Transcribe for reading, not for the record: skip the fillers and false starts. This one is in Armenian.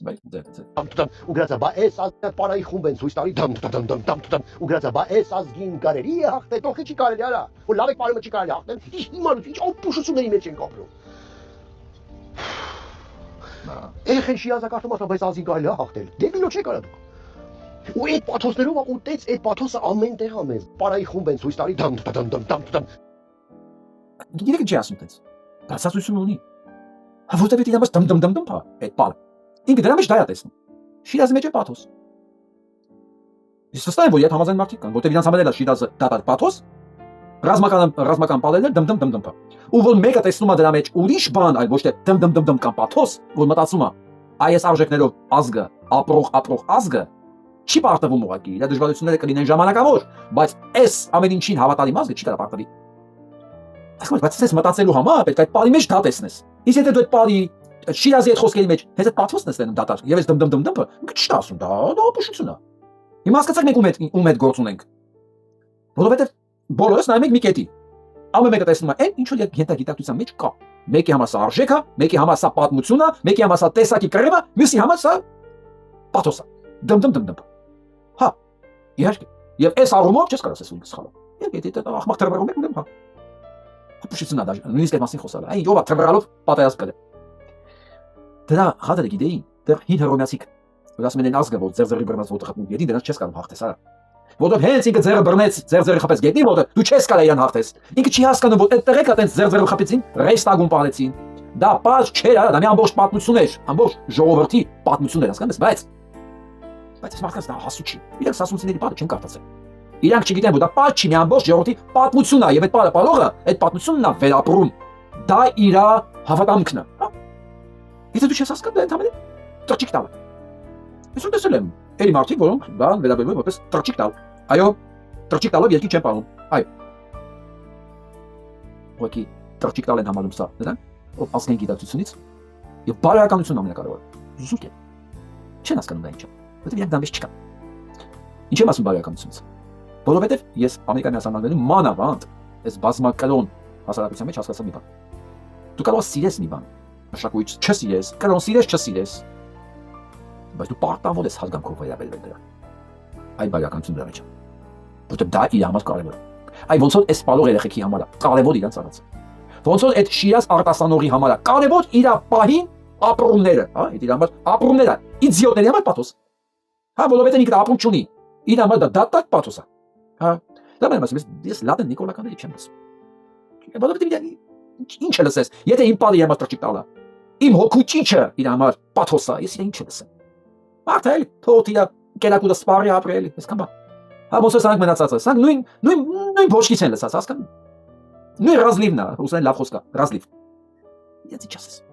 ու գրածա, բա այս ազգը պարայի խումբ են ցույց տալի ու գրածա, բա այս ազգին կարելի է հաղթել, թող չի կարելի արա, որ լավ է պարումը չի կարելի հաղթել, իմանուց ինչ ապուշությունների մեջ ենք ապրում։ Երեխեն շիազակարտում ասա, բայց ազգին կարելի է հաղթել, դեպիլո չի կարա դուք։ Ու այդ պաթոսներով ուտեց, այդ պաթոսը ամեն տեղ է մեզ, պարայի խումբ են ցույց տալի Գիտեք ինչ ասում տենց։ Բացասություն ունի։ Որտեւ դիտի դամս փա, այդ պարը։ Ինքը դրա մեջ դա է տեսնում։ Շիրազի մեջ է պաթոս։ Իսկ վստահ եմ, որ այդ համաձայն մարդիկ կան, որտեւ իրանց համար էլ է Շիրազը դա պաթոս, ռազմական պալերներ փա։ Ու որ մեկը տեսնում է դրա մեջ ուրիշ բան, այլ ոչ թե կամ պաթոս, որ մտածում է, այս արժեքներով ազգը, ապրող ազգը չի պարտվում ուղղակի, իր դժվարությունները կլինեն ժամանակավոր, բայց այս ամեն ինչին հավատալի ազգը չի կարող պարտվի։ Բայց ես մտածելու համար պետք է այդ պարի մեջ դա տեսնես։ Իսկ եթե դու այդ պարի Շիրազի այդ խոսքերի մեջ հենց այդ պաթոսն ես տենում դատար, եւ այս դմփը, ինչ է ասում, դա ապուշություն է։ Հիմա հասկացաք մենք ում հետ գործ ունենք։ Որովհետեւ բոլորս նայում ենք մի կետի։ Ամեն մեկը տեսնում է այն, ինչ որ գիտակցության մեջ կա։ Մեկի համար սա արժեք է, մեկի համար սա պատմություն է, մեկի համար սա տեսակի կռիվ է, մյուսի համար սա պաթոս է։ Դմ։ Հա, իհարկե։ Եվ այս առումով չես կարող ասես ուրիշ սխալ։ Եթե դա ախմախ թրվռում եք ունեմ, հա։ Ապուշությունն է դա, նույնիսկ այդ մասին խոսալը։ Այն ով է թրվռալով պատերազմ կրել։ Դրա հատը գիտեին, դեռ հին հռոմեացիք, որ ասում են ազգը, որ ձեռի բռնած ոտը խփում, եթե դրանց չես կարող հաղթես, արա։ Որովհետև հենց ինքը ձեռը բռնեց, ձեռը խփեց գետնի ոտը, դու չես կարող իրան հաղթես։ Ինքը չի հասկանում, որ այդ տեղեկը տենց ձեռը խփեցին, ռեյստագում պարեցին։ Դա պարզ չէր, արա, դա մի ամբողջ պատմություն էր, ամբողջ ժողովրդի պատմություն էր, հասկանես, բայց այս մարդկանց դա հասու չի։ Իրանք սասունցիների պատը չեն կարդացել։ Իրանք չգիտեն, որ դա պարզ չի, մի ամբողջ ժողովրդի պատմություն է, եւ այդ պարողը, այդ պատմությունն է վերապրում։ Դա իր հավատամքն է, հա։ Եթե դու չես հասկանում, դա ընդհանրապես տրճիկ տալ է։ Ես ուտեսել եմ, էլի մարդիկ, որոնք դա վերաբերվում են որպես տրճիկ տալ։ Այո, տրճիկ տալով երկի չեն պարում։ Այո։ Ուղղակի տրճիկ տալ են համարում սա, դրանք, ով ազգային գիտակցությունից եւ բարոյականությունն ամենակարևորը։ Զուտ է։ Չեն հասկանում դա ինչ է, որովհետեւ իրանք դա մեջ չկա։ Ինչ եմ ասում բարոյականությունից։ Որովհետեւ ես Ամերիկայի հասարակությունում մանավանդ այս բազմակրոն հասարակության մեջ հասկացա մի բան։ Դու կարող ես սիրես մի բան, մշակույթ չսիրես, կրոն սիրես, չսիրես, բայց դու պարտավոր ես հարգանքով վերաբերվել դրան։ Այդ բարոյականությունը դրա մեջ է։ Որտեղ դա իր համար կարևոր է։ Այ ոնց որ այս պալող երեխեքի համար է կարևոր իրանց արած։ Ոնց որ այդ Շիրազ արտասանողի համար է կարևոր իր պահին ապրումները, հա, իր համար ապրումները, իդիոտների համար պաթոս։ Հա, որովհետև ինքը ապրում չունի։ Իր համար դա տակ պաթոս է։ Հա, դա մեմ ասում ես լատին նիկոլականների չեմ ասում։ Որովհետև ինչ է լսես, եթե իմ պալի համար տրճիկ տալա, իմ հոգու ճիճը իր համար պաթոս է, ես ինչ եմ լսեմ։ Մարդը էլ թող իր կերակուրը սպարի ապրել, այսքան բան։ Հա, ոնց է մնացածը, սրանք նույն փոշկից են լսած, հասկանում։ Նույն ռազլիվն է, ուսան լավ խոսք է, ռազլիվ։ Ես ինչ ասես։